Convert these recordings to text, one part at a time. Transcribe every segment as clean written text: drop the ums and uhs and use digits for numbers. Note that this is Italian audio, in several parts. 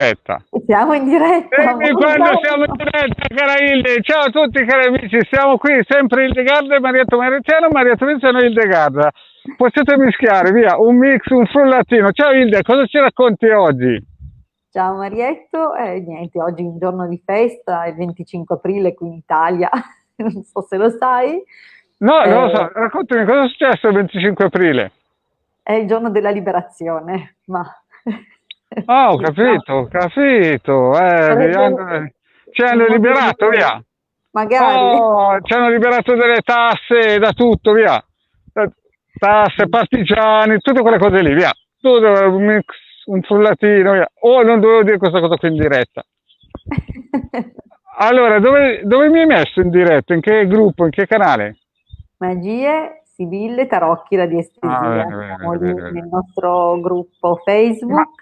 Diretta. Siamo in diretta. Dimmi quando siamo in diretta, cara Hilde. Ciao a tutti cari amici, siamo qui sempre Hildegarda e Marietto Mariziano, Marietto Mariziano e Hildegarda. Potete mischiare, via, un mix, un frullatino. Ciao Hilde, cosa ci racconti oggi? Ciao Marietto, niente, oggi è un giorno di festa, è il 25 aprile qui in Italia, non so se lo sai. No, non lo so, Eh, raccontami cosa è successo il 25 aprile. è il giorno della liberazione, ma Ah, diciamo, ho capito, sarebbe ci hanno un modo di liberato, dire, via. magari. Oh, ci hanno liberato dalle tasse, da tutto, via. Tasse, partigiani, tutte quelle cose lì, via. Tutto un mix, un frullatino, via. Oh, non dovevo dire questa cosa qui in diretta. Allora, dove mi hai messo in diretta? In che gruppo? In che canale? Magie, Sibille, Tarocchi, Ah, radiestesia. bene, Siamo bene, lì bene, bene. nel nostro gruppo Ma, Facebook,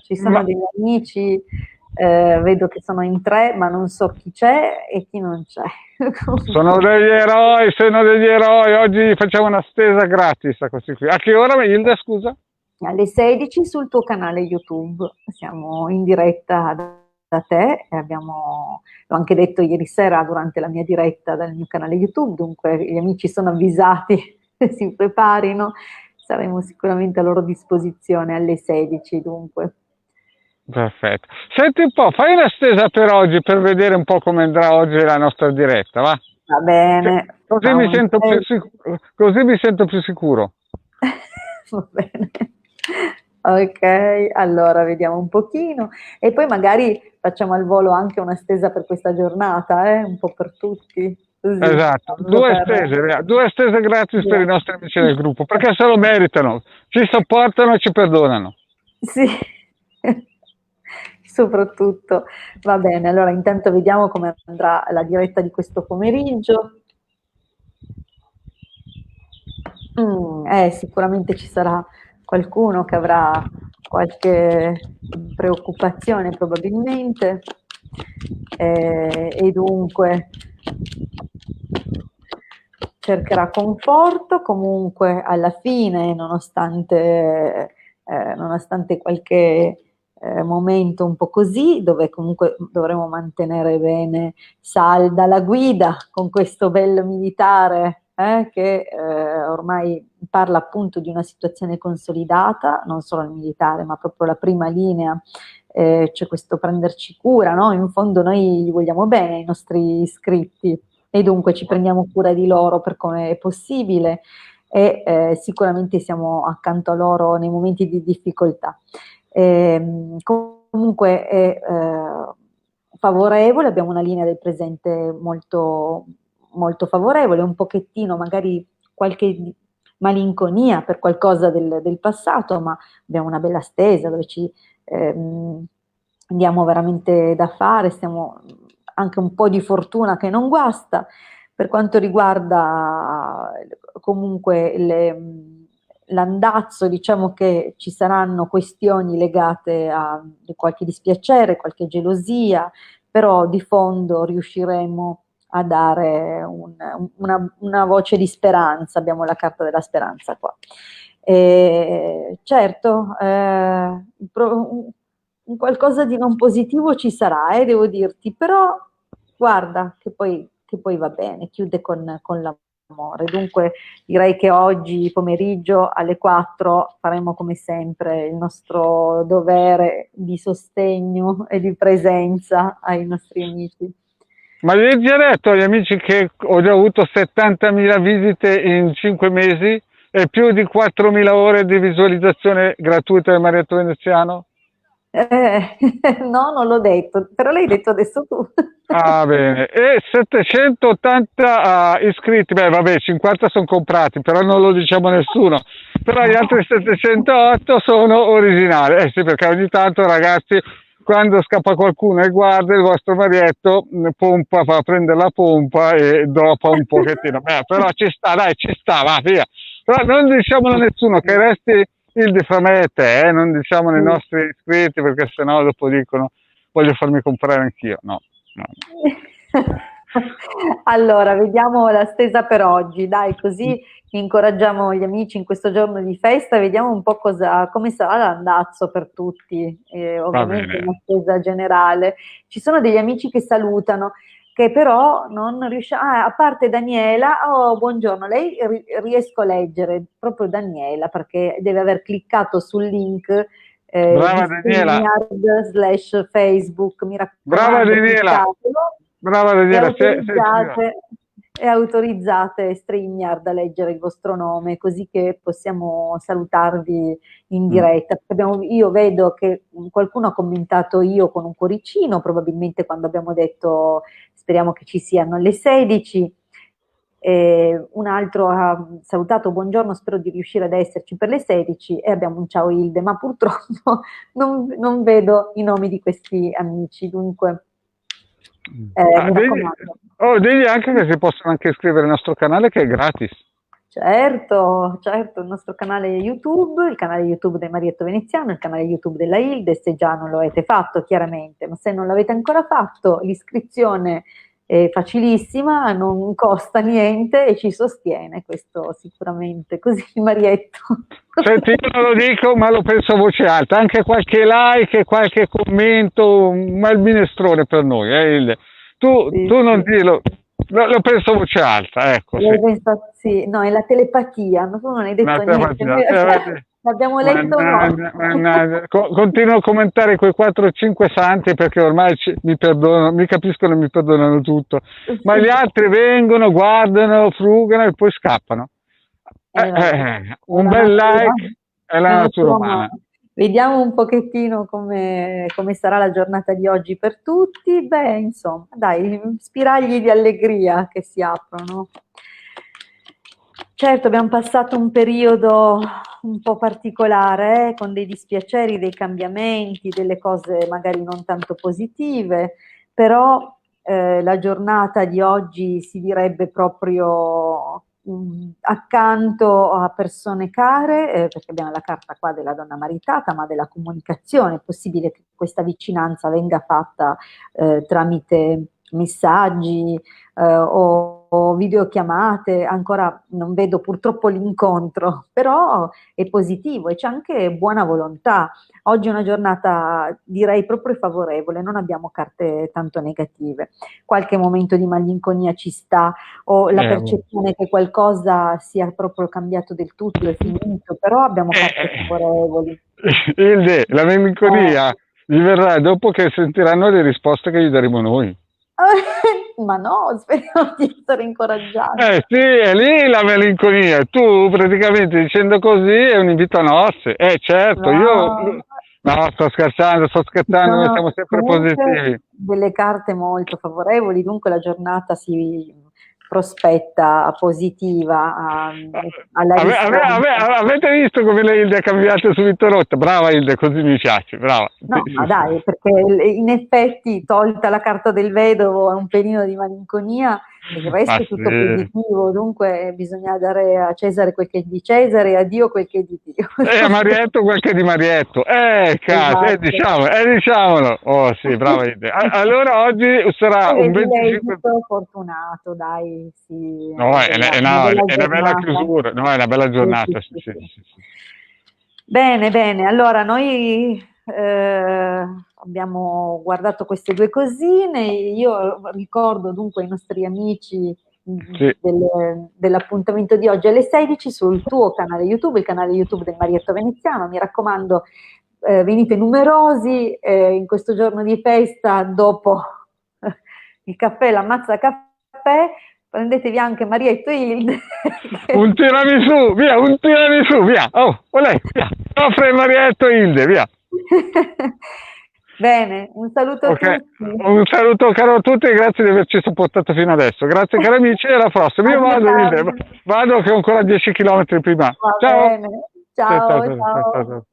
ci sono ma degli amici, vedo che sono in tre, ma non so chi c'è e chi non c'è. sono Comunque, degli eroi, sono degli eroi. Oggi facciamo una stesa gratis a questi qui. A che ora, Hilda, scusa? alle 16 sul tuo canale YouTube, siamo in diretta da te e l'ho anche detto ieri sera durante la mia diretta dal mio canale YouTube, dunque gli amici sono avvisati, si preparino, saremo sicuramente a loro disposizione alle 16 dunque. Perfetto. Senti un po', fai una stesa per oggi per vedere un po' come andrà oggi la nostra diretta, va? Va Cioè, bene, così fa mi un sento più selfie. sicuro. Così mi sento più sicuro. Va bene. Ok, allora vediamo un pochino e poi magari facciamo al volo anche una stesa per questa giornata, un po' per tutti, così, Esatto, tanto per... due stese gratis per i nostri amici del gruppo, perché se lo meritano, ci sopportano e ci perdonano. Sì, soprattutto. Va bene, allora intanto vediamo come andrà la diretta di questo pomeriggio. Sicuramente ci sarà qualcuno che avrà qualche preoccupazione probabilmente e dunque cercherà conforto, comunque alla fine, nonostante qualche momento un po' così, dove comunque dovremo mantenere bene salda la guida con questo bello militare che ormai parla appunto di una situazione consolidata, non solo il militare, ma proprio la prima linea. C'è questo prenderci cura, no? In fondo noi gli vogliamo bene ai nostri iscritti e dunque ci prendiamo cura di loro per come è possibile e sicuramente siamo accanto a loro nei momenti di difficoltà. Comunque è favorevole, abbiamo una linea del presente molto, molto favorevole, un pochettino magari qualche malinconia per qualcosa del passato, ma abbiamo una bella stesa dove ci diamo veramente da fare, stiamo anche un po' di fortuna che non guasta. Per quanto riguarda comunque l'andazzo, diciamo che ci saranno questioni legate a qualche dispiacere, qualche gelosia, però di fondo riusciremo a dare una voce di speranza, abbiamo la carta della speranza qua. Certo, un qualcosa di non positivo ci sarà, devo dirti, però guarda che poi va bene, chiude con l'amore. Dunque direi che oggi pomeriggio alle 4 faremo come sempre il nostro dovere di sostegno e di presenza ai nostri amici. Ma gli hai già detto agli amici che ho già avuto 70.000 visite in 5 mesi e più di 4.000 ore di visualizzazione gratuita del Marietto Veneziano? Eh, no, non l'ho detto, però l'hai detto adesso tu. Ah, bene. E 780 iscritti, beh, vabbè, 50 sono comprati, però non lo diciamo a nessuno. Però gli altri 708 sono originali. Eh sì, perché ogni tanto, ragazzi, quando scappa qualcuno e guarda il vostro marietto, pompa, fa prendere la pompa e dopa un pochettino. Beh, però ci sta, dai, ci sta, va, via. Però non diciamolo a nessuno, che resti il di fra me e te, non diciamolo ai nostri iscritti, perché sennò dopo dicono voglio farmi comprare anch'io. No. No. Allora, vediamo la stesa per oggi, dai, così incoraggiamo gli amici in questo giorno di festa, vediamo un po' come sarà l'andazzo per tutti, Va ovviamente bene. una stesa generale. Ci sono degli amici che salutano, che però non riescono, a parte Daniela, oh, buongiorno, lei riesco a leggere, proprio Daniela, perché deve aver cliccato sul link di Brava Daniela, StreamYard/Facebook, mi brava raccomando, Daniela, cliccatelo brava e Daniela, signora. autorizzate StreamYard a leggere il vostro nome, così che possiamo salutarvi in Mm. diretta. Perché io vedo che qualcuno ha commentato io con un cuoricino, probabilmente quando abbiamo detto speriamo che ci siano le 16. Un altro ha salutato buongiorno, spero di riuscire ad esserci per le 16 e abbiamo un ciao Ilde, ma purtroppo non vedo i nomi di questi amici, dunque mi raccomando. Digli anche che si possono anche iscrivere al nostro canale che è gratis. Certo, certo, il nostro canale YouTube, il canale YouTube del Marietto Veneziano, il canale YouTube della Hilde, se già non lo avete fatto chiaramente, ma se non l'avete ancora fatto, l'iscrizione è facilissima, non costa niente e ci sostiene, questo sicuramente. Così Marietto. Senti, io non lo dico, ma lo penso a voce alta. Anche qualche like, qualche commento, ma il minestrone per noi, Hilde. Sì, Tu non sì. dirlo, lo penso a voce alta, ecco, sì. Sì, no, è la telepatia, tu non hai detto niente, noi Vedi. l'abbiamo letto noi. Mannaggia, mannaggia. Continuo a commentare quei 4-5 santi perché ormai mi perdonano, mi capiscono e mi perdonano tutto. Ma gli altri vengono, guardano, frugano e poi scappano. Vabbè, è Un la bel natura, like è la la natura natura umana. umana. Vediamo un pochettino come sarà la giornata di oggi per tutti. Beh, insomma, dai, spiragli di allegria che si aprono. Certo, abbiamo passato un periodo un po' particolare, con dei dispiaceri, dei cambiamenti, delle cose magari non tanto positive, però la giornata di oggi si direbbe proprio accanto a persone care, perché abbiamo la carta qua della donna maritata, ma della comunicazione. È possibile che questa vicinanza venga fatta tramite messaggi o videochiamate, ancora non vedo purtroppo l'incontro, però è positivo e c'è anche buona volontà. Oggi è una giornata direi proprio favorevole, non abbiamo carte tanto negative. Qualche momento di malinconia ci sta, o la percezione che qualcosa sia proprio cambiato del tutto, è finito, però abbiamo carte favorevoli. Ilde, la melanconia gli verrà dopo che sentiranno le risposte che gli daremo noi. Ma no, speriamo di essere incoraggiati. Sì, è lì la melanconia. Tu praticamente dicendo così è un invito a nozze. Certo, io... No, No, sto scherzando, noi sono siamo sempre comunque positivi. delle carte molto favorevoli, dunque la giornata si prospetta positiva alla risposta. Avete visto come la Hilde ha cambiato subito rotta? Brava Hilde, così mi piace, brava. No, Sì, ma sì, dai, perché in effetti, tolta la carta del vedovo e un pelino di malinconia, il resto Ma è tutto sì. positivo, dunque bisogna dare a Cesare quel che è di Cesare e a Dio quel che è di Dio. E a Marietto quel che è di Marietto. Cazzo, Esatto. diciamolo. Oh sì, brava Hilde. Allora oggi sarà E un vedi 25... l'esito fortunato, dai, sì, No, una bella è una bella giornata. chiusura, no, è una bella Sì, sì, giornata, sì, sì, sì, sì. sì, sì. Bene, bene, allora noi abbiamo guardato queste due cosine, io ricordo dunque ai nostri amici Sì. dell'appuntamento di oggi alle 16 sul tuo canale YouTube, il canale YouTube del Marietto Veneziano, mi raccomando venite numerosi in questo giorno di festa, dopo il caffè, l'ammazza caffè, prendetevi anche Marietto e Hilde. Un tiramisù, via. Oh, olè, via. Offre Marietto Hilde, via. Bene, un saluto a Ok, tutti. un saluto caro a tutti e grazie di averci supportato fino adesso. Grazie cari amici e alla prossima. A Io più vado, Hilde, tardi. vado che ho ancora 10 km prima. Va Ciao. bene. Ciao, ciao. Ciao.